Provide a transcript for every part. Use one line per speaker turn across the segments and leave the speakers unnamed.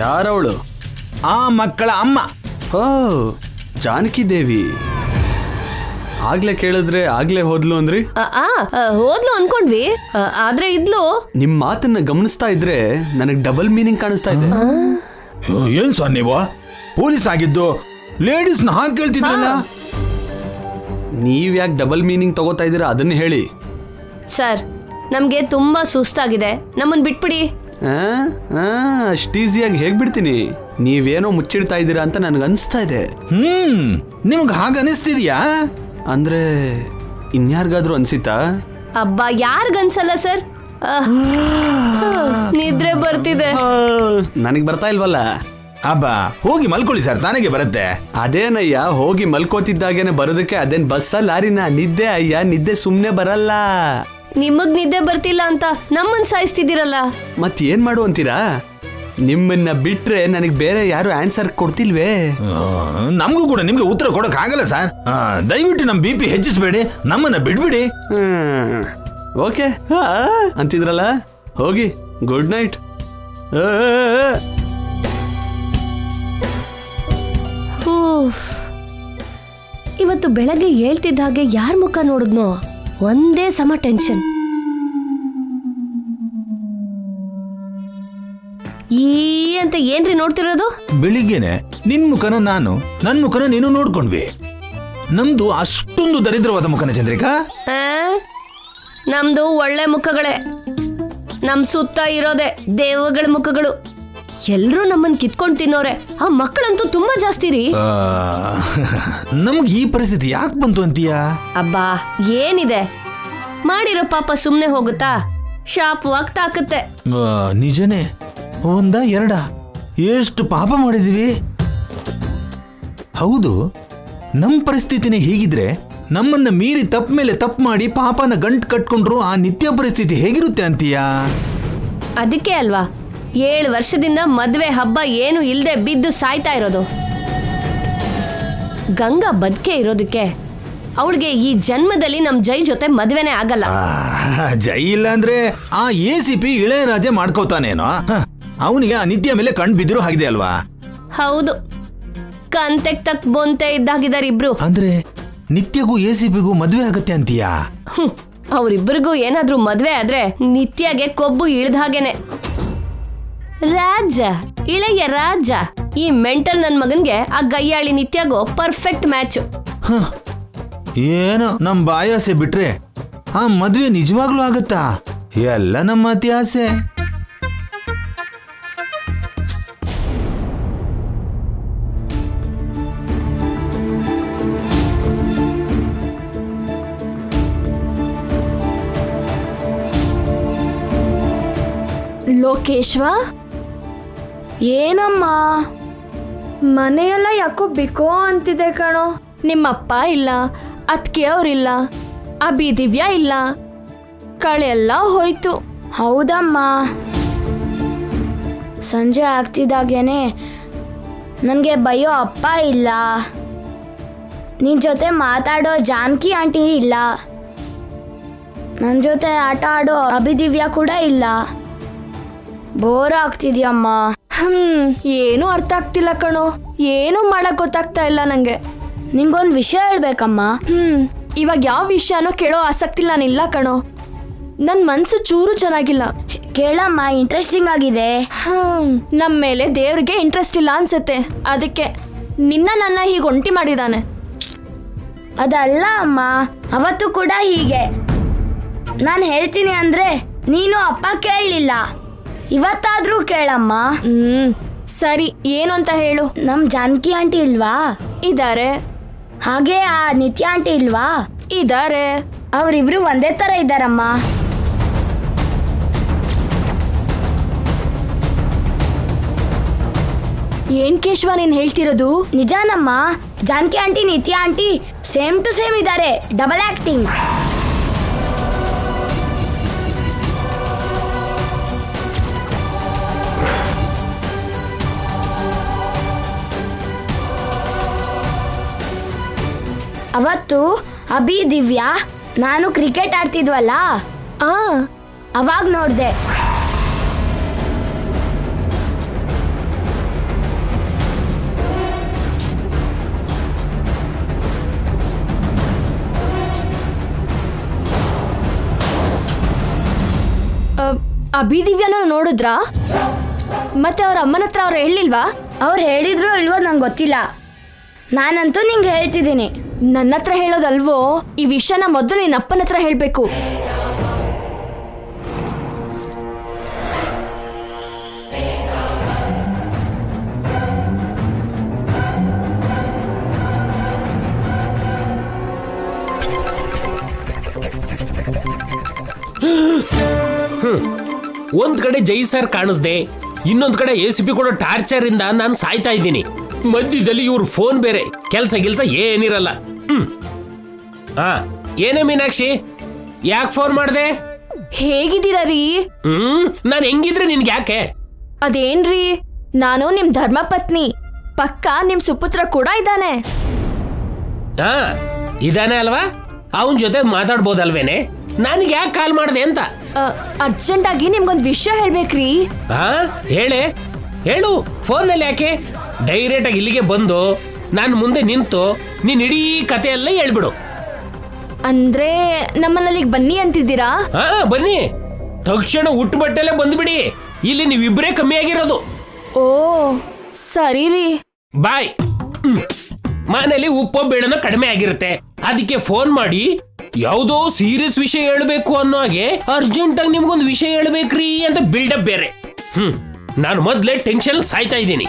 ಯಾರವಳು?
ಆ ಮಕ್ಕಳ ಅಮ್ಮ.
ಓ, ಜಾನಕಿ ದೇವಿ. ಆಗ್ಲೇ ಕೇಳಿದ್ರೆ ಆಗ್ಲೇ ಹೋದ್ಲು ಅಂದ್ರಿ?
ಹೋದ್ಲು ಅನ್ಕೊಂಡ್ವಿ, ಆದ್ರೆ ಇದ್ಲು.
ನಿಮ್ ಮಾತನ್ನ ಗಮನಿಸ್ತಾ ಇದ್ರೆ ನನಗೆ ಡಬಲ್ ಮೀನಿಂಗ್ ಕಾಣಿಸ್ತಾ ಇದೆ.
ಏನ್ ಸರ್ ನೀವು ಪೊಲೀಸ್ ಆಗಿದ್ದು ಲೇಡೀಸ್ನ ಹಾಗೆ ಕೇಳ್ತಿದ್ರಲ್ಲ?
ನೀವ್ ಯಾಕೆ ಡಬಲ್ ಮೀನಿಂಗ್ ತಗೋತಾ ಇದೀರಾ ಅದನ್ನ ಹೇಳಿ.
ಸರ್, ನಮ್ಗೆ ತುಂಬಾ ಸುಸ್ತಾಗಿದೆ, ನಮ್ಮನ್ ಬಿಟ್ಬಿಡಿ.
ಅಷ್ಟು ಈಸಿಯಾಗಿ ಹೇಗ್ ಬಿಡ್ತೀನಿ? ನೀವೇನೋ ಮುಚ್ಚಿಡ್ತಾ ಇದ್ದೀರಾ ಅಂತ ನನಗೆ ಅನಿಸ್ತಾ ಇದೆ.
ನಿಮ್ಗೆ ಹಾಗ ಅನಿಸ್ತಿದ್ಯಾ?
ಅಂದ್ರೆ ಇನ್ಯಾರಿಗಾದ್ರೂ ಅನ್ಸಿತಾ?
ಅಬ್ಬಾ, ಯಾರಿಗನ್ಸಲ್ಲ ಸರ್. ನಿದ್ರೆ ಬರ್ತಿದೆ.
ನನಗೆ ಬರ್ತಾ ಇಲ್ವಲ್ಲ.
ಅಬ್ಬಾ, ಹೋಗಿ ಮಲ್ಕೊಳ್ಳಿ ಸರ್, ತಾನಾಗೆ ಬರುತ್ತೆ.
ಅದೇನಯ್ಯ, ಹೋಗಿ ಮಲ್ಕೋತಿದ್ದಾಗೇನೆ ಬರೋದಕ್ಕೆ ಅದೇನ್ ಬಸ್ಸ ಲಾರಿನ? ನಿದ್ದೆ ಅಯ್ಯ, ನಿದ್ದೆ ಸುಮ್ನೆ ಬರಲ್ಲ.
ನಿಮಗ್ ನಿದ್ದೆ ಬರ್ತಿಲ್ಲ ಅಂತ ನಮ್ಮನ್ ಸಾಯಿಸ್ತಿದ್ದೀರಲ್ಲ.
ಮತ್ ಏನ್ ಮಾಡು ಅಂತೀರಾ? ನಿಮ್ಮನ್ನ ಬಿಟ್ರೆ ನನಗೆ ಬೇರೆ ಯಾರು ಆನ್ಸರ್ ಕೊಡ್ತಿಲ್ವೇ?
ನಮಗೂ ಕೂಡ ನಿಮ್ಗೆ ಉತ್ತರ ಕೊಡಕ್ ಆಗಲ್ಲ ಸರ್. ದಯವಿಟ್ಟು ನಮ್ BP ಹೆಚ್ಚಿಸ್ಬೇಡಿ, ನಮ್ಮನ್ನ ಬಿಡ್ಬಿಡಿ.
ಓಕೆ ಅಂತಿದ್ರಲ್ಲ, ಹೋಗಿ ಗುಡ್ ನೈಟ್.
ಇವತ್ತು ಬೆಳಗ್ಗೆ ಹೇಳ್ತಿದ್ದ ಹಾಗೆ ಯಾರ ಮುಖ ನೋಡಿದ್ನೋ ಒಂದೇ ಸಮ ಟೆನ್ಷನ್. ಅಂತ ಏನ್ರಿ ನೋಡ್ತಿರೋದು?
ಬೆಳಿಗ್ಗೆನೆ ನಿನ್ ಮುಖನ ನಾನು, ನನ್ ಮುಖನ ನೀನು ನೋಡ್ಕೊಂಡ್ವಿ. ನಮ್ದು ಅಷ್ಟೊಂದು ದರಿದ್ರವಾದ ಮುಖನ ಚಂದ್ರಿಕಾ?
ನಮ್ದು ಒಳ್ಳೆ ಮುಖಗಳೇ. ನಮ್ ಸುತ್ತ ಇರೋದೆ ದೇವಗಳ ಮುಖಗಳು. ಎಲ್ರೂ ನಮ್ಮನ್ ಕಿತ್ಕೊಂಡ್ ತಿನ್ನೋರೆ. ಆ ಮಕ್ಕಳಂತೂ ತುಂಬಾ ಜಾಸ್ತಿ ರೀ.
ನಮ್ಗೆ ಈ ಪರಿಸ್ಥಿತಿ ಯಾಕೆ ಬಂತು ಅಂತೀಯಾ?
ಅಬ್ಬಾ, ಏನಿದೆ, ಮಾಡಿರೋ ಪಾಪ ಸುಮ್ನೆ ಹೋಗುತ್ತಾ? ಶಾಪವಾಗಿ ತಾಕತ್ತೆ.
ನಿಜನೇ, ಒಂದ ಎರಡ ಎಷ್ಟು ಪಾಪ ಮಾಡಿದೀವಿ. ಹೌದು, ನಮ್ ಪರಿಸ್ಥಿತಿನೇ ಹೀಗಿದ್ರೆ ನಮ್ಮನ್ನ ಮೀರಿ ತಪ್ಪ ಮೇಲೆ ತಪ್ಪು ಮಾಡಿ ಪಾಪನ ಗಂಟು ಕಟ್ಕೊಂಡ್ರು ಆ ನಿತ್ಯ ಪರಿಸ್ಥಿತಿ ಹೇಗಿರುತ್ತೆ ಅಂತೀಯಾ?
ಅದಕ್ಕೆ ಅಲ್ವಾ 7 ವರ್ಷದಿಂದ ಮದ್ವೆ ಹಬ್ಬ ಏನು ಇಲ್ದೆ ಬಿದ್ದು ಸಾಯ್ತಾ ಇರೋದು. ಗಂಗಾ ಬದುಕೆ ಇರೋದಕ್ಕೆ ಅವಳಿಗೆ ಈ ಜನ್ಮದಲ್ಲಿ ನಮ್ ಜೈ ಜೊತೆ ಮದ್ವೆನೇ ಆಗಲ್ಲ.
ಜೈ ಇಲ್ಲ ಅಂದ್ರೆ ಆ ACP ಇಳೆಯರಾಜೆ ಮಾಡ್ಕೋತಾನೇನೋ. ಅವನಿಗೆ ಆ ನಿತ್ಯ ಮೇಲೆ ಕಣ್ ಬಿದ್ದಿರೋ ಹಾಗಿದೆ ಅಲ್ವಾ?
ಹೌದು, ಕಂತೆಗ್ ತಕ್ ಬೊಂತೆ ಇದ್ದಾಗಿದ್ದಾರೆ ಇಬ್ರು.
ಅಂದ್ರೆ ನಿತ್ಯಗೂ ACPಗೂ ಮದ್ವೆ ಆಗತ್ತೆ ಅಂತೀಯಾ?
ಅವ್ರಿಬ್ರಿಗೂ ಏನಾದ್ರೂ ಮದ್ವೆ ಆದ್ರೆ ನಿತ್ಯಗೆ ಕೊಬ್ಬು ಇಳ್ದ ಹಾಗೇನೆ. ರಾಜ, ಇಳೆಯ ರಾಜ. ಈ ಮೆಂಟಲ್ ನನ್ ಮಗನ್ಗೆ ಆ ಗಯ್ಯಾಳಿ ನಿತ್ಯಗೋ ಪರ್ಫೆಕ್ಟ್ ಮ್ಯಾಚ್.
ಏನೋ ನಮ್ ಬಾಯಾಸೆ ಬಿಟ್ರೆ ಆ ಮದ್ವೆ ನಿಜವಾಗ್ಲೂ ಆಗತ್ತಾ? ಎಲ್ಲ ನಮ್ಮ ಅತಿ ಆಸೆ.
ಲೋಕೇಶ್ವ, ಏನಮ್ಮ ಮನೆಯೆಲ್ಲ ಯಾಕೋ ಬಿಕೋ ಅಂತಿದೆ ಕಣೋ. ನಿಮ್ಮಪ್ಪ ಇಲ್ಲ, ಅತ್ಗೆ ಅವ್ರಿಲ್ಲ, ಅಭಿ ದಿವ್ಯಾ ಇಲ್ಲ, ಕಳೆಲ್ಲ ಹೋಯ್ತು.
ಹೌದಮ್ಮ, ಸಂಜೆ ಆಗ್ತಿದ್ದಾಗೇನೆ ನನಗೆ ಬೈಯೋ ಅಪ್ಪ ಇಲ್ಲ, ನಿನ್ನ ಜೊತೆ ಮಾತಾಡೋ ಜಾನಕಿ ಆಂಟಿ ಇಲ್ಲ, ನನ್ನ ಜೊತೆ ಆಟ ಆಡೋ ಅಭಿ ದಿವ್ಯಾ ಕೂಡ ಇಲ್ಲ. ಬೋರ್ ಆಗ್ತಿದ್ಯಮ್ಮ.
ಏನೂ ಅರ್ಥ ಆಗ್ತಿಲ್ಲ ಕಣೋ, ಏನೂ ಮಾಡಕ್ ಗೊತ್ತಾಗ್ತಾ ಇಲ್ಲ ನಂಗೆ.
ನಿಂಗೊಂದು ವಿಷಯ ಹೇಳ್ಬೇಕಮ್ಮ.
ಇವಾಗ ಯಾವ ವಿಷಯನೋ ಕೇಳೋ ಆಸಕ್ತಿ ನಾನಿಲ್ಲ ಕಣೋ. ನನ್ನ ಮನ್ಸು ಚೂರು ಚೆನ್ನಾಗಿಲ್ಲ.
ಕೇಳಮ್ಮ, ಇಂಟ್ರೆಸ್ಟಿಂಗ್ ಆಗಿದೆ.
ನಮ್ಮ ಮೇಲೆ ದೇವ್ರಿಗೆ ಇಂಟ್ರೆಸ್ಟ್ ಇಲ್ಲ ಅನ್ಸುತ್ತೆ, ಅದಕ್ಕೆ ನನ್ನ ಹೀಗೆ ಒಂಟಿ ಮಾಡಿದಾನೆ.
ಅದಲ್ಲ ಅಮ್ಮ, ಅವತ್ತು ಕೂಡ ಹೀಗೆ ನಾನು ಹೇಳ್ತೀನಿ ಅಂದ್ರೆ ನೀನು ಅಪ್ಪ ಕೇಳಲಿಲ್ಲ. ಇವತ್ತಾದ್ರೂ ಕೇಳಮ್ಮ.
ಸರಿ, ಏನು ಅಂತ ಹೇಳು.
ನಮ್ ಜಾನಕಿ ಆಂಟಿ ಇಲ್ವಾ?
ಇದಾರೆ.
ಹಾಗೆ ಆ ನಿತ್ಯ ಆಂಟಿ ಇಲ್ವಾ?
ಇದಾರೆ.
ಅವರಿಬ್ರು ಒಂದೇ ತರ ಇದ್ದಾರಮ್ಮ.
ಏನ್ ಕೇಶವ ನೀನ್ ಹೇಳ್ತಿರೋದು?
ನಿಜಾನಮ್ಮ, ಜಾನಕಿ ಆಂಟಿ ನಿತ್ಯ ಆಂಟಿ ಸೇಮ್ ಟು ಸೇಮ್ ಇದ್ದಾರೆ, ಡಬಲ್ ಆಕ್ಟಿಂಗ್. ಅವತ್ತು ಅಭಿ ದಿವ್ಯಾ ನಾನು ಕ್ರಿಕೆಟ್ ಆಡ್ತಿದ್ವಲ್ಲ, ಅವಾಗ ನೋಡ್ದೆ.
ಅಭಿದಿವ್ಯನೂ ನೋಡಿದ್ರಾ? ಮತ್ತೆ ಅವ್ರ ಅಮ್ಮನ ಹತ್ರ ಅವ್ರು ಹೇಳಿಲ್ವಾ?
ಅವ್ರು ಹೇಳಿದ್ರು ಇಲ್ವೋ ನಂಗೆ ಗೊತ್ತಿಲ್ಲ. ನಾನಂತೂ ನಿಂಗೆ ಹೇಳ್ತಿದ್ದೀನಿ.
ನನ್ನ ಹತ್ರ ಹೇಳೋದಲ್ವೋ, ಈ ವಿಷಯನ ಮೊದಲು ನಿನ್ನ ಅಪ್ಪನ ಹತ್ರ ಹೇಳ್ಬೇಕು.
ಒಂದ್ ಕಡೆ ಜೈ ಸರ್ ಕಾಣಿಸ್ದೆ, ಇನ್ನೊಂದ್ ಕಡೆ ACP ಕೊಡೋ ಟಾರ್ಚರ್ ಇಂದ ನಾನು ಸಾಯ್ತಾ ಇದ್ದೀನಿ. ಮಧ್ಯದಲ್ಲಿ ಇವ್ರ ಫೋನ್ ಬೇರೆ, ಕೆಲ್ಸ ಏನಿರಲ್ಲ. ಹಾ, ಏನೇ ಮೀನಾಕ್ಷಿ, ಯಾಕೆ ಫೋನ್ ಮಾಡ್ದೆ?
ಹೇಗಿದ್ದೀರಾ ರೀ?
ನಾನು ಹೆಂಗಿದ್ರೆ ನಿನ್ಗೆ ಯಾಕೆ?
ಅದೇನ್ರಿ, ನಾನು ನಿಮ್ ಧರ್ಮಪತ್ನಿ, ಪಕ್ಕ ನಿಮ್ ಸುಪುತ್ರ ಕೂಡ ಇದ್ದಾನೆ.
ಹಾ, ಇದಾನೆ ಅಲ್ವಾ? ಅವನ್ ಜೊತೆ ಮಾತಾಡ್ಬೋದಲ್ವೇನೆ? ನನಗೆ ಯಾಕೆ ಕಾಲ್ ಮಾಡ್ದೆ ಅಂತ?
ಅರ್ಜೆಂಟ್ ಆಗಿ ನಿಮ್ಗೊಂದ್ ವಿಷಯ ಹೇಳ್ಬೇಕ್ರಿ.
ಹಾ, ಹೇಳು. ಫೋನಲ್ಲಿ ಯಾಕೆ? ಡೈರೆಕ್ಟ್ ಆಗಿ ಇಲ್ಲಿಗೆ ಬಂದು ನಾನು ಮುಂದೆ ನಿಂತು ನೀನ್ ಇಡೀ ಕತೆ ಎಲ್ಲ ಹೇಳ್ಬಿಡು.
ಅಂದ್ರೆ ನಮ್ಮನ್ನಲ್ಲಿಗೆ ಬನ್ನಿ ಅಂತಿದ್ದೀರಾ?
ಹಾ, ಬನ್ನಿ. ತಕ್ಷಣ ಹುಟ್ಟು ಬಟ್ಟೆಲ್ಲೇ ಬಂದ್ಬಿಡಿ. ಇಲ್ಲಿ ನೀವಿಬ್ರೇ ಕಮ್ಮಿ ಆಗಿರೋದು.
ಓ ಸರಿ ರೀ.
ಬಾಯ್. ಮನೇಲಿ ಉಪ್ಪು ಬೇಡನ ಕಡಿಮೆ ಆಗಿರುತ್ತೆ, ಅದಕ್ಕೆ ಫೋನ್ ಮಾಡಿ ಯಾವುದೋ ಸೀರಿಯಸ್ ವಿಷಯ ಹೇಳ್ಬೇಕು ಅನ್ನೋ ಹಾಗೆ ಅರ್ಜೆಂಟ್ ಆಗಿ ನಿಮ್ಗೊಂದು ವಿಷಯ ಹೇಳ್ಬೇಕ್ರಿ ಅಂತ ಬಿಲ್ಡಪ್ ಬೇರೆ. ನಾನು ಮೊದ್ಲೇ ಟೆನ್ಷನ್ ಸಾಯ್ತಾ ಇದ್ದೀನಿ.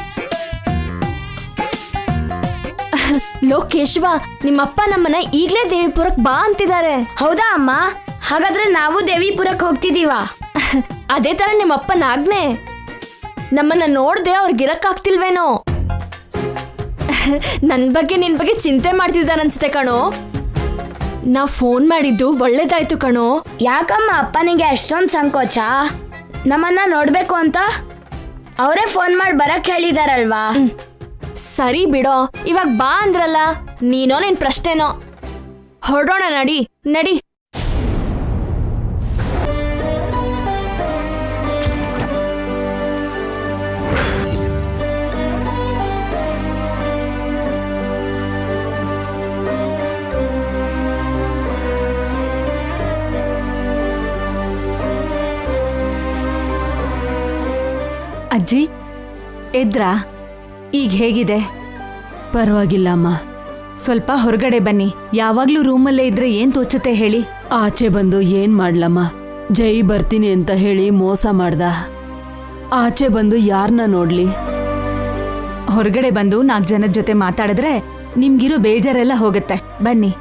ಲೋಕೇಶ್ವ, ನಿಮ್ಮಪ್ಪ ನಮ್ಮನ್ನ ಈಗ್ಲೇ ದೇವಿಪುರಕ್ ಬಾ ಅಂತಿದ್ದಾರೆ.
ಹೌದಾ ಅಮ್ಮ? ಹಾಗಾದ್ರೆ ನಾವು ದೇವಿಪುರಕ್ಕೆ ಹೋಗ್ತಿದೀವಾ?
ಅದೇ ತರ ನಿಮ್ಮಪ್ಪನ ಆಜ್ಞೆ. ನಮ್ಮನ್ನ ನೋಡ್ದೆ ಅವ್ರಿಗಿರಕ್ಕಾಗ್ತಿಲ್ವೇನೋ. ನನ್ ಬಗ್ಗೆ ನಿನ್ ಬಗ್ಗೆ ಚಿಂತೆ ಮಾಡ್ತಿದ್ದಾನ ಅನ್ಸುತ್ತೆ ಕಣೋ. ನಾ ಫೋನ್ ಮಾಡಿದ್ದು ಒಳ್ಳೇದಾಯ್ತು ಕಣೋ.
ಯಾಕಮ್ಮ ಅಪ್ಪನಿಗೆ ಅಷ್ಟೊಂದು ಸಂಕೋಚ ನಮ್ಮನ್ನ ನೋಡ್ಬೇಕು ಅಂತ? ಅವರೇ ಫೋನ್ ಮಾಡಿ ಬರಕ್ ಹೇಳಿದಾರಲ್ವಾ?
ಸರಿ ಬಿಡೋ, ಇವಾಗ ಬಾ ಅಂದ್ರಲ್ಲ, ನೀನೋ ನಿನ್ ಪ್ರಶ್ನೆನೋ. ಹೊರಡೋಣ, ನಡಿ.
ಅಜ್ಜಿ ಎದ್ರಾ? ಈಗ ಹೇಗಿದೆ?
ಪರವಾಗಿಲ್ಲ ಅಮ್ಮ.
ಸ್ವಲ್ಪ ಹೊರಗಡೆ ಬನ್ನಿ. ಯಾವಾಗ್ಲೂ ರೂಮಲ್ಲೇ ಇದ್ರೆ ಏನ್ ತೋಚುತ್ತೆ ಹೇಳಿ?
ಆಚೆ ಬಂದು ಏನ್ ಮಾಡ್ಲಮ್ಮ? ಜೈ ಬರ್ತೀನಿ ಅಂತ ಹೇಳಿ ಮೋಸ ಮಾಡ್ದ. ಆಚೆ ಬಂದು ಯಾರನ್ನ ನೋಡ್ಲಿ?
ಹೊರಗಡೆ ಬಂದು 4 ಜನದ ಜೊತೆ ಮಾತಾಡಿದ್ರೆ ನಿಮ್ಗಿರೋ ಬೇಜಾರೆಲ್ಲ ಹೋಗುತ್ತೆ. ಬನ್ನಿ.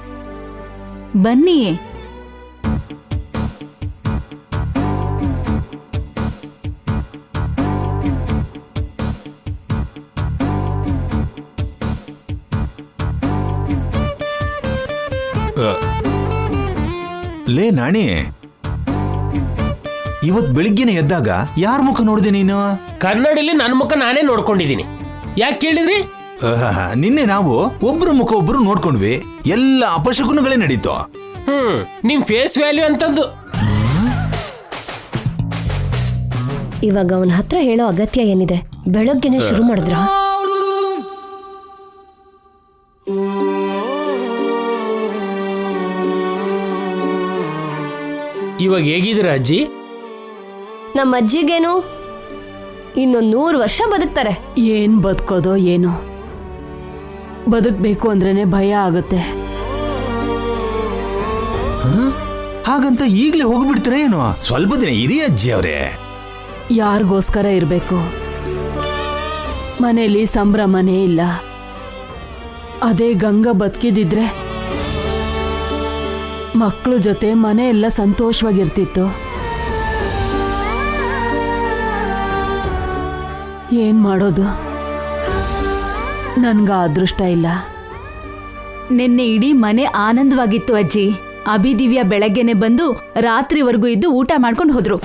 ಲೇ ನಾಣಿ, ಇವತ್ ಬೆಳಿಗ್ಗೆನೆ ಎದ್ದಾಗ ಯಾರ ಮುಖ ನೋಡಿದೆ ನೀನು?
ಕನ್ನಡಿಲಿ ನನ್ನ ಮುಖ ನಾನೇ ನೋಡ್ಕೊಂಡಿದ್ದೀನಿ. ಯಾಕೆ ಕೇಳಿದ್ರಿ?
ನಿನ್ನೆ ನಾವು ಒಬ್ರು ಮುಖ ಒಬ್ರು ನೋಡ್ಕೊಂಡ್ವಿ. ಎಲ್ಲ ಅಪಶಕುನಗಳೇ ನಡೀತು.
ನಿಮ್ ಫೇಸ್ ವ್ಯಾಲ್ಯೂ ಅಂತದ್ದು.
ಇವಾಗ ಅವನ ಹತ್ರ ಹೇಳೋ ಅಗತ್ಯ ಏನಿದೆ? ಬೆಳಗ್ಗೆನೆ ಶುರು ಮಾಡಿದ್ರ?
ಇವಾಗ ಹೇಗಿದ್ದೀರ ಅಜ್ಜಿ?
ನಮ್ಮ ಅಜ್ಜಿಗೇನು ಇನ್ನೊಂದು 100 ವರ್ಷ ಬದುಕ್ತಾರೆ.
ಏನ್ ಬದುಕೋದೋ ಏನೋ, ಬದುಕ್ಬೇಕು ಅಂದ್ರೇನೆ ಭಯ ಆಗುತ್ತೆ.
ಹಾಗಂತ ಈಗ್ಲೇ ಹೋಗ್ಬಿಡ್ತೀರ ಏನೋ? ಸ್ವಲ್ಪ ದಿನ ಇರಿ ಅಜ್ಜಿ ಅವ್ರೆ.
ಯಾರಿಗೋಸ್ಕರ ಇರ್ಬೇಕು? ಮನೇಲಿ ಸಂಭ್ರಮನೇ ಇಲ್ಲ. ಅದೇ ಗಂಗಾ ಬದುಕಿದಿದ್ರೆ ಮಕ್ಕಳು ಜೊತೆ ಮನೆ ಎಲ್ಲ ಸಂತೋಷವಾಗಿರ್ತಿತ್ತು. ಏನ್ ಮಾಡೋದು? ನನ್ಗ ಅದೃಷ್ಟ ಇಲ್ಲ.
ನಿನ್ನೆ ಇಡೀ ಮನೆ ಆನಂದವಾಗಿತ್ತು ಅಜ್ಜಿ. ಅಭಿದಿವ್ಯ ಬೆಳಗ್ಗೆನೆ ಬಂದು ರಾತ್ರಿವರೆಗೂ ಇದ್ದು ಊಟ ಮಾಡ್ಕೊಂಡು ಹೋದ್ರು.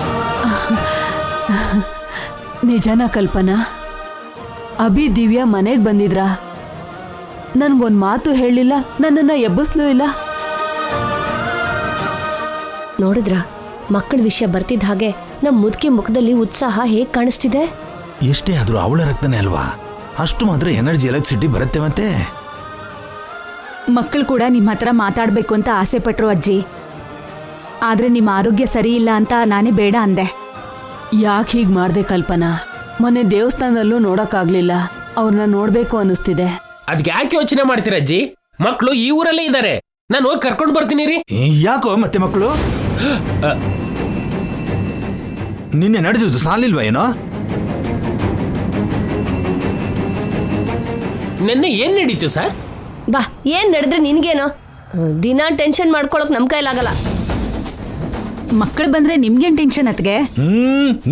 ನಿಜನ ಕಲ್ಪನಾ? ಅಭಿ ದಿವ್ಯ ಮನೆಗೆ ಬಂದಿದ್ರಾ? ನನ್ಗೊಂದ್ ಮಾತು ಹೇಳಿಲ್ಲ, ನನ್ನನ್ನ ಎಬ್ಬಿಸ್ಲೂ ಇಲ್ಲ.
ನೋಡಿದ್ರ, ಮಕ್ಕಳ ವಿಷಯ ಬರ್ತಿದ್ದ ಹಾಗೆ ನಮ್ಮ ಮುದುಕಿ ಮುಖದಲ್ಲಿ ಉತ್ಸಾಹ ಹೇಗ್ ಕಾಣಿಸ್ತಿದೆ.
ಎಷ್ಟೇ ಆದ್ರೂ ಅವಳ ರಕ್ತನೇ ಅಲ್ವಾ? ಅಷ್ಟು ಮಾತ್ರ ಎನರ್ಜಿ ಎಲೆಕ್ಟ್ರಿಸಿಟಿ ಬರುತ್ತೆ. ಮತ್ತೆ
ಮಕ್ಕಳು ಕೂಡ ನಿಮ್ಮ ಹತ್ರ ಮಾತಾಡ್ಬೇಕು ಅಂತ ಆಸೆ ಪಟ್ರು ಅಜ್ಜಿ. ಆದ್ರೆ ನಿಮ್ಮ ಆರೋಗ್ಯ ಸರಿ ಇಲ್ಲ ಅಂತ ನಾನೇ ಬೇಡ ಅಂದೆ.
ಯಾಕೆ ಹೀಗೆ ಮಾಡ್ದೆ ಕಲ್ಪನಾ? ಮೊನ್ನೆ ದೇವಸ್ಥಾನದಲ್ಲೂ ನೋಡಕ್ಕಾಗ್ಲಿಲ್ಲ. ಅವ್ರನ್ನ ನೋಡ್ಬೇಕು ಅನ್ನಿಸ್ತಿದೆ.
ಅದಕ್ಕೆ ಯಾಕೆ ಯೋಚನೆ ಮಾಡ್ತೀರ ಅಜ್ಜಿ? ಮಕ್ಕಳು ಈ ಊರಲ್ಲೇ ಇದ್ದಾರೆ, ನಾನು ಹೋಗಿ ಕರ್ಕೊಂಡು ಬರ್ತೀನಿ ರೀ.
ಯಾಕೋ ಮತ್ತೆ ಮಕ್ಕಳು? ನಿನ್ನೆ ನಡೆದಿದ್ದು ಸಾಲಿಲ್ವಾ ಏನೋ?
ನಿನ್ನೆ ಏನ್ ನಡೀತು ಸರ್?
ಬಾ, ಏನ್ ನಡೆದ್ರೆ ನಿನ್ಗೇನೋ? ದಿನ ಟೆನ್ಷನ್ ಮಾಡ್ಕೊಳಕ್ ನಮ್ ಕೈಲಾಗಲ್ಲ.
ಮಕ್ಕಳು ಬಂದ್ರೆ ನಿಮ್ಗೇನ್ ಟೆನ್ಷನ್ ಅತ್ಗೆ?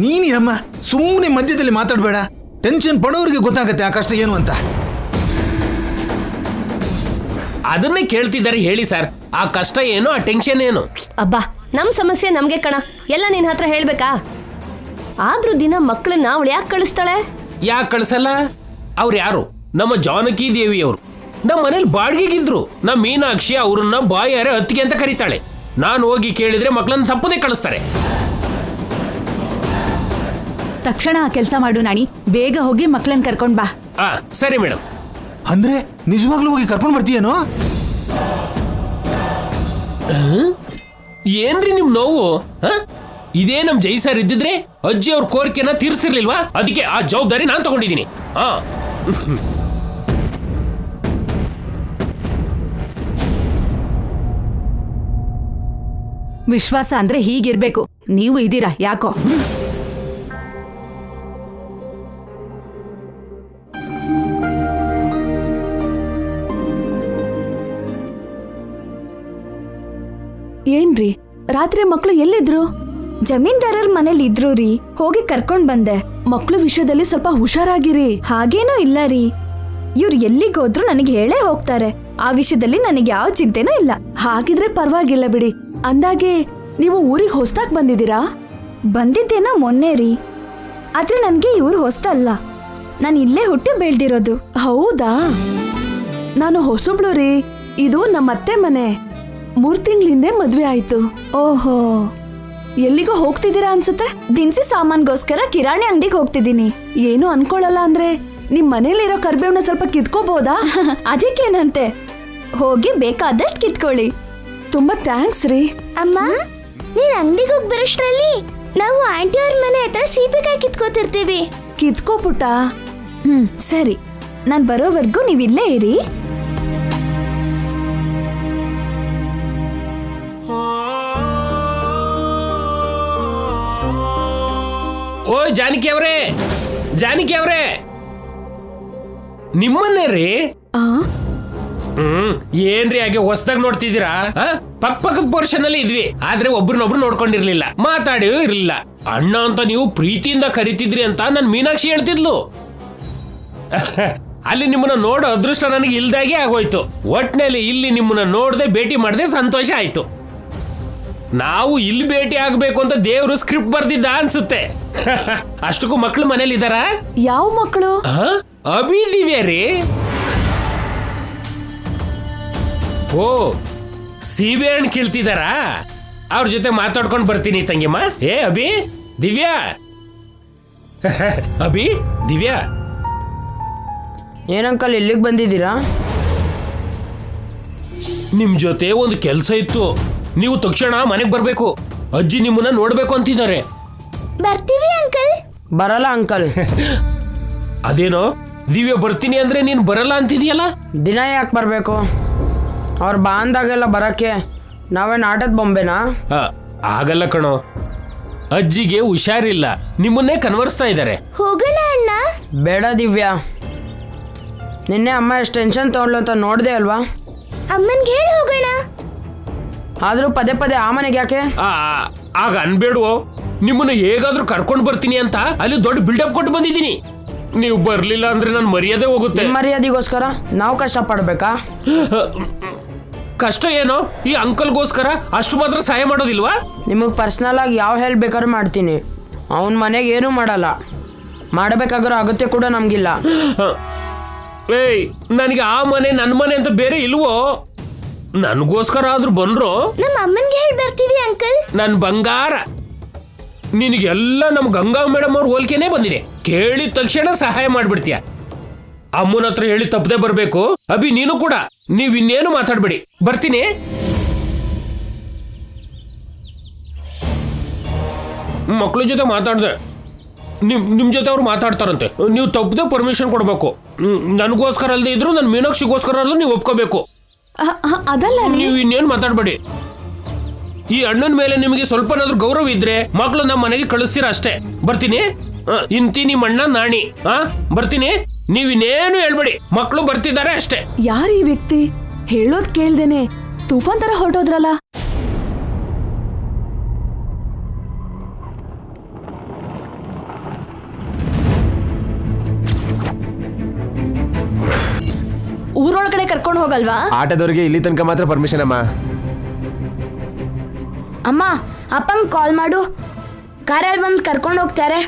ನೀನಿರಮ್ಮ, ಸುಮ್ಮನೆ ಮಧ್ಯದಲ್ಲಿ ಮಾತಾಡಬೇಡ. ಟೆನ್ಷನ್ ಪಡೋರಿಗೆ ಗೊತ್ತಾಗತ್ತೆ ಆ ಕಷ್ಟ ಏನು ಅಂತ.
ಅದನ್ನೇ ಕೇಳ್ತಿದ್ದಾರೆ, ಹೇಳಿ ಸರ್. ಆ ಕಷ್ಟ ಏನು, ಆ ಟೆನ್ಷನ್ ಏನು?
ಅಬ್ಬಾ, ನಮ್ ಸಮಸ್ಯೆ ನಮ್ಗೆ ಕಣ, ಎಲ್ಲ ನಿನ್ ಹತ್ರ ಹೇಳ್ಬೇಕಾ? ಆದ್ರೂ ದಿನ ಮಕ್ಕಳನ್ನ ಅವಳು ಯಾಕೆ ಕಳಿಸ್ತಾಳೆ?
ಯಾಕೆ ಕಳ್ಸಲ್ಲ? ಅವ್ರು ಯಾರು? ನಮ್ಮ ಜಾನಕಿ ದೇವಿಯವರು. ನಮ್ಮ ಮನೇಲಿ ಬಾಡಿಗೆಗಿದ್ರು. ನಮ್ಮ ಮೀನಾಕ್ಷಿ ಅವ್ರನ್ನ ಬಾಯಾರೆ ಅತ್ತಿಗೆ ಅಂತ ಕರೀತಾಳೆ. ನಾನು ಹೋಗಿ ಕೇಳಿದ್ರೆ ಮಕ್ಕಳನ್ನ ತಪ್ಪದೇ ಕಳಿಸ್ತಾರೆ.
ತಕ್ಷಣ ಆ ಕೆಲಸ ಮಾಡು ನಾಣಿ, ಬೇಗ ಹೋಗಿ ಮಕ್ಕಳನ್ನ ಕರ್ಕೊಂಡ್ ಬಾ.
ಸರಿ ಮೇಡಮ್.
ಅಂದ್ರೆ ನಿಜವಾಗ್ಲೂ ಹೋಗಿ ಕರ್ಕೊಂಡು ಬರ್ತೀಯೇನೋ?
ಏನ್ರಿ ನಿಮ್ ನೋವು? ಇದೇ ನಮ್ ಜೈ ಸರ್ ಇದ್ದಿದ್ರೆ ಅಜ್ಜಿ ಅವ್ರ ಕೋರಿಕೆನ ತೀರಿಸ್ತಿರ್ಲಿಲ್ವಾ? ಅದಕ್ಕೆ ಆ ಜವಾಬ್ದಾರಿ ನಾನ್ ತಗೊಂಡಿದ್ದೀನಿ.
ವಿಶ್ವಾಸ ಅಂದ್ರೆ ಹೀಗಿರ್ಬೇಕು. ನೀವು ಇದ್ದೀರಾ ಯಾಕೋ?
ಏನ್ರಿ ರಾತ್ರಿ ಮಕ್ಳು ಎಲ್ಲಿದ್ರು?
ಜಮೀನ್ದಾರರ ಮನೇಲಿ ಇದ್ರು ರೀ, ಹೋಗಿ ಕರ್ಕೊಂಡ್ ಬಂದೆ.
ಮಕ್ಳು ವಿಷಯದಲ್ಲಿ ಸ್ವಲ್ಪ ಹುಷಾರಾಗಿರಿ.
ಹಾಗೇನೂ ಇಲ್ಲ ರೀ, ಇವ್ರು ಎಲ್ಲಿಗೋದ್ರು ನನಗೆ ಹೇಳೇ ಹೋಗ್ತಾರೆ. ಆ ವಿಷಯದಲ್ಲಿ ನನಗೆ ಯಾವ ಚಿಂತೆನೂ ಇಲ್ಲ.
ಹಾಗಿದ್ರೆ ಪರವಾಗಿಲ್ಲ ಬಿಡಿ. ಅಂದಾಗೆ ನೀವು ಊರಿಗೆ ಹೊಸ್ದಾಗ್ ಬಂದಿದ್ದೀರಾ?
ಬಂದಿದ್ದೇನೋ ಮೊನ್ನೆ ರೀ, ಆದ್ರೆ ನನ್ಗೆ ಇವ್ರು ಹೊಸ್ತಲ್ಲ. ನಾನು ಇಲ್ಲೇ ಹುಟ್ಟಿ ಬೆಳ್ದಿರೋದು.
ಹೌದಾ? ನಾನು ಹೊಸಬ್ಳು ರೀ. ಇದು ನಮ್ಮ ಅತ್ತೆ ಮನೆ. 3 ತಿಂಗಳ ಹಿಂದೆ ಮದ್ವೆ ಆಯ್ತು.
ಓಹೋ,
ಎಲ್ಲಿಗೋ ಹೋಗ್ತಿದ್ದೀರಾ ಅನ್ಸುತ್ತೆ?
ದಿನಸಿ ಸಾಮಾನ್ಗೋಸ್ಕರ ಕಿರಾಣಿ ಅಂಗಡಿಗೆ ಹೋಗ್ತಿದ್ದೀನಿ.
ಏನು ಅನ್ಕೊಳ್ಳಲ್ಲ ಅಂದ್ರೆ ನಿಮ್ ಮನೇಲಿರೋ ಕರ್ಬೇವನ್ನ ಸ್ವಲ್ಪ ಕಿತ್ಕೋಬಹುದಾ?
ಅದಕ್ಕೇನಂತೆ, ಹೋಗಿ ಬೇಕಾದಷ್ಟು ಕಿತ್ಕೊಳ್ಳಿ.
ತುಂಬಾ ಥ್ಯಾಂಕ್ಸ್ ರೀ.
ಅಮ್ಮ, ನೀನ್ ಅಂಗಡಿಗೆ ಹೋಗಿ ಬರೋಷ್ಟ್ರಲ್ಲಿ ನಾವು ಆಂಟಿ ಅವ್ರ ಮನೆ ಹತ್ರ ಸೀಬೆಕಾಯಿ ಕಿತ್ಕೋತಿರ್ತೀವಿ.
ಕಿತ್ಕೋ ಪುಟ್ಟ.
ಸರಿ, ನಾನ್ ಬರೋವರೆಗೂ ನೀವಿಲ್ಲೇ ಇರಿ.
ಓ ಜಾನಕಿ ಅವ್ರೆ, ಜಾನಕಿ ಅವ್ರೆ, ನಿಮ್ಮನ್ನೇ ರೀ. ಏನ್ರಿ ಹಾಗೆ ಹೊಸದಾಗಿ ನೋಡ್ತಿದ್ದೀರಾ? ಪಕ್ಕದ ಪೋರ್ಷನ್ ಅಲ್ಲಿ ಇದ್ವಿ, ಆದ್ರೆ ಒಬ್ರನ್ನೊಬ್ರು ನೋಡ್ಕೊಂಡಿರ್ಲಿಲ್ಲ, ಮಾತಾಡಿ ಇರ್ಲಿಲ್ಲ. ಅಣ್ಣ ಅಂತ ನೀವು ಪ್ರೀತಿಯಿಂದ ಕರಿತಿದ್ರಿ ಅಂತ ನನ್ ಮೀನಾಕ್ಷಿ ಹೇಳ್ತಿದ್ಲು. ಅಲ್ಲಿ ನಿಮ್ಮನ್ನ ನೋಡೋ ಅದೃಷ್ಟ ನನಗೆ ಇಲ್ದಾಗೆ ಆಗೋಯ್ತು. ಒಟ್ನಲ್ಲಿ ಇಲ್ಲಿ ನಿಮ್ಮನ್ನ ನೋಡದೆ ಭೇಟಿ ಮಾಡದೆ ಸಂತೋಷ ಆಯ್ತು. ನಾವು ಇಲ್ಲಿ ಭೇಟಿ ಆಗ್ಬೇಕು ಅಂತ ದೇವ್ರು ಸ್ಕ್ರಿಪ್ಟ್ ಬರ್ದಿದ್ದ ಅನ್ಸುತ್ತೆ. ಅಷ್ಟಕ್ಕೂ ಮಕ್ಳು ಮನೇಲಿ ಇದಾರ?
ಯಾವ ಮಕ್ಕಳು?
ಅಭಿ ದಿವ್ಯಾ ರೀ. ಓ, ಸೀಬೆ ಹಣ್ಣು ಕೀಳ್ತಿದಾರ? ಅವ್ರ ಜೊತೆ ಮಾತಾಡ್ಕೊಂಡು ಬರ್ತೀನಿ ತಂಗಿಮ್ಮ. ಏ ಅಭಿ, ದಿವ್ಯಾ. ಅಭಿ, ದಿವ್ಯಾ.
ಏನಂಕಲ್ ಇಲ್ಲಿಗೆ ಬಂದಿದ್ದೀರಾ?
ನಿಮ್ ಜೊತೆ ಒಂದು ಕೆಲಸ ಇತ್ತು, ನೀವು ತಕ್ಷಣ ಮನೆಗೆ ಬರ್ಬೇಕು. ಅಜ್ಜಿ ನಿಮ್ಮನ್ನ ನೋಡ್ಬೇಕು ಅಂತಿದ್ದಾರೆ.
ಬರ್ತೀವಿ ಅಂಕಲ್.
ಬರಲ್ಲ ಅಂಕಲ್.
ಅದೇನೋ ದಿವ್ಯ ಬರ್ತೀನಿ ಅಂದ್ರೆ ನೀನ್ ಬರಲ್ಲ ಅಂತಿದೀಯಲ್ಲ?
ದಿನ ಯಾಕೆ ಬರಬೇಕು? ಅವ್ರು ಬಾ ಅಂದಾಗೆಲ್ಲ ಬರಕ್ಕೆ ನಾವೇನು ಆಟದ ಬೊಂಬೆನಾ?
ಆಗಲ್ಲ ಕಣೋ, ಅಜ್ಜಿಗೆ ಹುಷಾರಿಲ್ಲ, ನಿಮ್ಮನ್ನೇ ಕನ್ವರ್ಸ್ತಾ ಇದ್ದಾರೆ.
ಹೋಗೋಣ ಅಣ್ಣ.
ಬೇಡ ದಿವ್ಯಾ, ನಿನ್ನೆ ಅಮ್ಮ ಎಷ್ಟು ಟೆನ್ಷನ್ ತಗೊಳ್ಳು ಅಂತ ನೋಡಿದೆ ಅಲ್ವಾ?
ಅಮ್ಮನ್ಗೆ ಹೇಳಿ ಹೋಗೋಣ.
ಆದರೂ ಪದೇ ಪದೇ ಆ ಮನೆಗೆ ಯಾಕೆ?
ಆಗ ಅನ್ಬೇಡುವೋ, ನಿಮ್ಮನ್ನ ಹೇಗಾದ್ರೂ ಕರ್ಕೊಂಡು ಬರ್ತೀನಿ ಅಂತ ಅಲ್ಲಿ ದೊಡ್ಡ ಬಿಲ್ಡಪ್ ಕೊಟ್ಟು ಬಂದಿದ್ದೀನಿ. ನೀವು ಬರ್ಲಿಲ್ಲ ಅಂದ್ರೆ ನನ್ನ ಮರ್ಯಾದೆ ಹೋಗುತ್ತೆ.
ಮರ್ಯಾದೆಗೋಸ್ಕರ ನಾವು ಕಷ್ಟ ಪಡ್ಬೇಕಾ?
ಕಷ್ಟ ಏನೋ, ಈ ಅಂಕಲ್ಗೋಸ್ಕರ ಅಷ್ಟು ಮಾತ್ರ ಸಹಾಯ ಮಾಡೋದಿಲ್ವಾ?
ನಿಮಗೆ ಪರ್ಸ್ನಲ್ ಆಗಿ ಯಾವ ಹೆಲ್ಪ್ ಬೇಕಾದ್ರೂ ಮಾಡ್ತೀನಿ. ಅವನ ಮನೆಗೆ ಏನೂ ಮಾಡಲ್ಲ, ಮಾಡಬೇಕಾಗಿರೋ ಅಗತ್ಯ ಕೂಡ ನಮಗಿಲ್ಲ.
ಏಯ್, ನನಗೆ ಆ ಮನೆ ನನ್ನ ಮನೆ ಅಂತ ಬೇರೆ ಇಲ್ವೋ? ನನಗೋಸ್ಕರ ಆದ್ರೂ ಬಂದ್ರು
ನಮ್ಮ ಅಮ್ಮನ್ಗೆ ಹೇಳಿ ಬರ್ತೀವಿ ಅಂಕಲ್.
ನನ್ನ ಬಂಗಾರ, ನಿನಗೆಲ್ಲ ನಮ್ಮ ಗಂಗಾ ಮೇಡಮ್ ಅವ್ರ ಹೋಲಿಕೆನೇ ಬಂದಿದೆ. ಕೇಳಿದ ತಕ್ಷಣ ಸಹಾಯ ಮಾಡ್ಬಿಡ್ತೀಯ. ಅಮ್ಮನ ಹತ್ರ ಹೇಳಿ ತಪ್ಪದೆ ಬರ್ಬೇಕು. ಅಭಿ, ನೀನು ಕೂಡ. ನೀವ್ ಇನ್ನೇನು ಮಾತಾಡ್ಬೇಡಿ, ಬರ್ತೀನಿ. ಮಕ್ಳ ಜೊತೆ ಮಾತಾಡ್ದೆ. ನಿಮ್ ಜೊತೆ ಅವ್ರು ಮಾತಾಡ್ತಾರಂತೆ. ನೀವು ತಪ್ಪದೆ ಪರ್ಮಿಷನ್ ಕೊಡ್ಬೇಕು. ನನಗೋಸ್ಕರ ಅಲ್ಲದೆ ಇದ್ರು ನನ್ನ ಮೀನಾಕ್ಷಿಗೋಸ್ಕರ ಅಲ್ಲದೆ ನೀವು ಒಪ್ಕೋಬೇಕು.
ಅದಲ್ಲ ರೀ.
ನೀವು ಇನ್ನೇನು ಮಾತಾಡ್ಬೇಡಿ. ಈ ಅಣ್ಣನ ಮೇಲೆ ನಿಮಗೆ ಸ್ವಲ್ಪನಾದ್ರೂ ಗೌರವ ಇದ್ರೆ ಮಕ್ಳು ನಮ್ಮ ಮನೆಗೆ ಕಳಿಸ್ತೀರಾ ಅಷ್ಟೇ. ಬರ್ತೀನಿ. ಇಂತಿ ನಿಮ್ಮ ಅಣ್ಣ ನಾಣಿ. ಬರ್ತೀನಿ. ನೀವಿನ್ನೇನು ಹೇಳ್ಬೇಡಿ, ಮಕ್ಳು ಬರ್ತಿದ್ದಾರೆ ಅಷ್ಟೇ.
ಯಾರು ಈ ವ್ಯಕ್ತಿ? ಹೇಳೋದ್ ಕೇಳ್ದೇನೆ ತೂಫಾನ್ ತರ ಹೊರಟೋದ್ರಲ್ಲ.
ಊರೊಳಗಡೆ ಕರ್ಕೊಂಡು ಹೋಗಲ್ವಾ?
ಆಟೋದವ್ರಿಗೆ ಇಲ್ಲಿ ತನಕ ಮಾತ್ರ ಪರ್ಮಿಷನ್ ಅಮ್ಮ.
ಅಮ್ಮ, ಅಪ್ಪಂಗೆ ಕಾಲ್ ಮಾಡು, ಕಾರಲ್ಲಿ ಬಂದು ಕರ್ಕೊಂಡು ಹೋಗ್ತಾರೆ.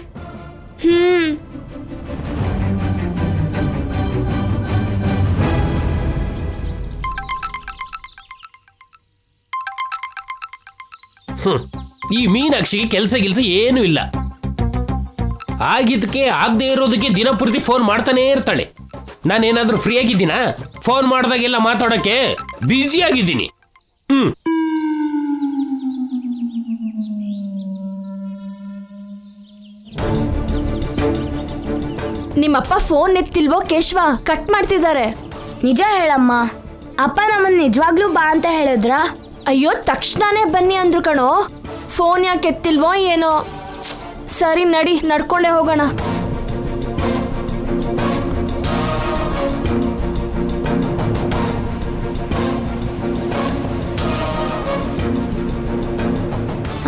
ಈ ಮೀನಾಕ್ಷಿಗೆ ಕೆಲಸ ಏನೂ ಇಲ್ಲ. ಆಗಿದ್ದಕ್ಕೆ ಆಗದೆ ಇರೋದಕ್ಕೆ ದಿನಪೂರ್ತಿ ಫೋನ್ ಮಾಡ್ತಾನೇ ಇರ್ತಾಳೆ. ನಾನೇನಾದ್ರೂ ಫ್ರೀ ಆಗಿದ್ದೀನಾ? ಫೋನ್ ಮಾಡಿದಾಗೆಲ್ಲ ಮಾತಾಡೋಕ್ಕೆ ಬ್ಯುಸಿ ಆಗಿದ್ದೀನಿ.
ನಿಮ್ಮಪ್ಪ ಫೋನ್ ಎತ್ತಿಲ್ವೋ ಕೇಶವ? ಕಟ್ ಮಾಡ್ತಿದ್ದಾರೆ.
ನಿಜ ಹೇಳಮ್ಮ, ಅಪ್ಪ ನಮ್ಮನ್ನ ನಿಜವಾಗ್ಲೂ ಬಾ ಅಂತ ಹೇಳಿದ್ರ?
ಅಯ್ಯೋ, ತಕ್ಷಣನೇ ಬನ್ನಿ ಅಂದ್ರು ಕಣೋ. ಫೋನ್ ಯಾಕೆ ಎತ್ತಿಲ್ವೋ ಏನೋ. ಸರಿ ನಡಿ, ನಡ್ಕೊಂಡೇ ಹೋಗೋಣ.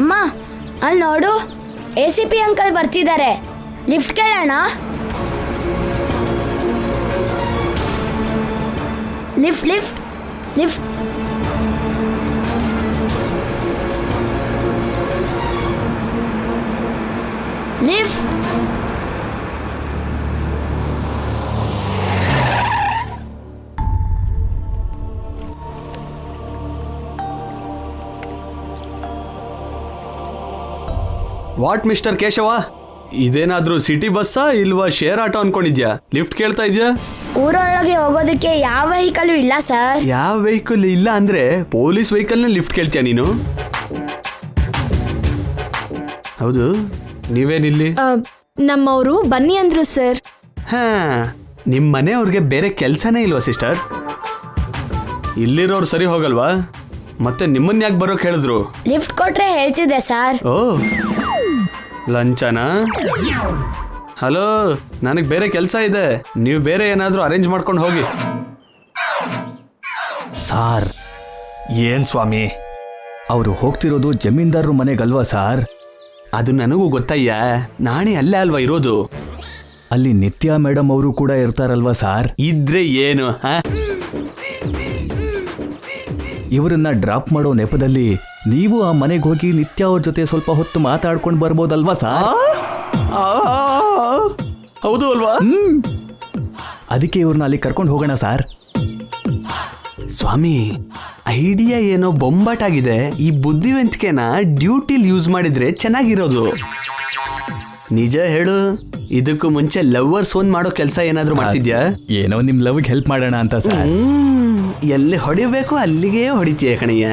ಅಮ್ಮ, ಅಲ್ಲಿ ನೋಡು, ACP ಅಂಕಲ್ ಬರ್ತಿದ್ದಾರೆ. ಲಿಫ್ಟ್ ಕೇಳೋಣ? Lift lift lift. Lift.
What mister Keshava, ಇದೇನಾದ್ರೂ ಸಿಟಿ ಬಸ್ಸಾ ಇಲ್ವಾ ಶೇರ್ ಆಟೋ ಅನ್ಕೊಂಡಿದ್ಯಾ? ಲಿಫ್ಟ್ ಕೇಳ್ತಾ ಇದ್ಯಾ?
ಊರೊಳಗೆ ಹೋಗೋದಕ್ಕೆ ಯಾವ ವೆಹಿಕಲ್ ಇಲ್ಲ ಸರ್.
ಯಾವ ವೆಹಿಕಲ್ ಇಲ್ಲ ಅಂದ್ರೆ ಪೊಲೀಸ್ ವೆಹಿಕಲ್ನ ಲಿಫ್ಟ್ ಕೇಳ್ತೀಯ ನೀನು? ಹೌದು, ನೀವೇನಿಲ್ಲಿ?
ನಮ್ಮವರು ಬನ್ನಿ ಅಂದ್ರು ಸರ್.
ಹಾ, ನಿಮ್ಮ ಮನೆಯವ್ರಿಗೆ ಬೇರೆ ಕೆಲಸನೇ ಇಲ್ವಾ ಸಿಸ್ಟರ್? ಇಲ್ಲಿರೋರು ಸರಿ ಹೋಗಲ್ವಾ? ಮತ್ತೆ ನಿಮ್ಮನ್ನ ಯಾಕೆ ಬರೋಕ್ ಹೇಳಿದ್ರು?
ಲಿಫ್ಟ್ ಕೊಟ್ರೆ ಹೇಳ್ತಿದ್ದೆ ಸರ್.
ಓ, ಲಂಚನಾ? ಹಲೋ, ನನಗೆ ಬೇರೆ ಕೆಲಸ ಇದೆ, ನೀವು ಬೇರೆ ಏನಾದರೂ ಅರೇಂಜ್ ಮಾಡ್ಕೊಂಡು ಹೋಗಿ.
ಸಾರ್, ಏನ್ ಸ್ವಾಮಿ, ಅವರು ಹೋಗ್ತಿರೋದು ಜಮೀನ್ದಾರರು ಮನೆಗಲ್ವಾ ಸಾರ್?
ಅದು ನನಗೂ ಗೊತ್ತಯ್ಯ, ನಾನೇ ಅಲ್ಲೇ ಅಲ್ವಾ ಇರೋದು.
ಅಲ್ಲಿ ನಿತ್ಯ ಮೇಡಮ್ ಅವರು ಕೂಡ ಇರ್ತಾರಲ್ವಾ ಸಾರ್?
ಇದ್ರೆ ಏನು?
ಇವರನ್ನ ಡ್ರಾಪ್ ಮಾಡೋ ನೆಪದಲ್ಲಿ ನೀವು ಆ ಮನೆಗೆ ಹೋಗಿ ನಿತ್ಯ ಅವ್ರ ಜೊತೆ ಸ್ವಲ್ಪ ಹೊತ್ತು ಮಾತಾಡ್ಕೊಂಡು ಬರ್ಬೋದಲ್ವಾ ಸಾರ್?
ಹೌದು ಅಲ್ವಾ?
ಅದಕ್ಕೆ ಇವ್ರನ್ನ ಅಲ್ಲಿ ಕರ್ಕೊಂಡು ಹೋಗೋಣ ಸಾರ್.
ಸ್ವಾಮಿ, ಐಡಿಯಾ ಏನೋ ಬೊಂಬಾಟಾಗಿದೆ. ಈ ಬುದ್ಧಿವಂತಿಕೆನ ಡ್ಯೂಟಿಲಿ ಯೂಸ್ ಮಾಡಿದ್ರೆ ಚೆನ್ನಾಗಿರೋದು. ನಿಜ ಹೇಳು, ಇದಕ್ಕೂ ಮುಂಚೆ ಲವ್ವರ್ಸ್ ಫೋನ್ ಮಾಡೋ ಕೆಲಸ ಏನಾದ್ರೂ ಮಾಡ್ತಿದ್ಯಾ?
ಏನೋ ನಿಮ್ ಲವ್ಗೆ ಹೆಲ್ಪ್ ಮಾಡೋಣ ಅಂತ ಸರ್.
ಎಲ್ಲಿ ಹೊಡಿಬೇಕು ಅಲ್ಲಿಗೆ ಹೊಡಿತೀಯ ಕಣಯ್ಯ.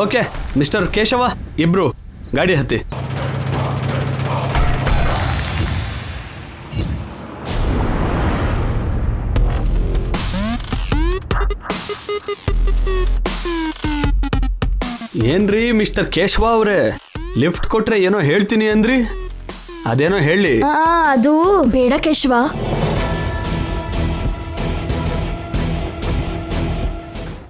ಓಕೆ ಮಿಸ್ಟರ್ ಕೇಶವ, ಇಬ್ರು ಗಾಡಿ ಹತ್ತಿ. ಏನ್ರಿ ಮಿಸ್ಟರ್ ಕೇಶವ ಅವ್ರೆ, ಲಿಫ್ಟ್ ಕೊಟ್ರೆ ಏನೋ ಹೇಳ್ತೀನಿ ಅಂದ್ರಿ, ಅದೇನೋ ಹೇಳಿ.
ಅದು
ಬೇಡ ಕೇಶವ,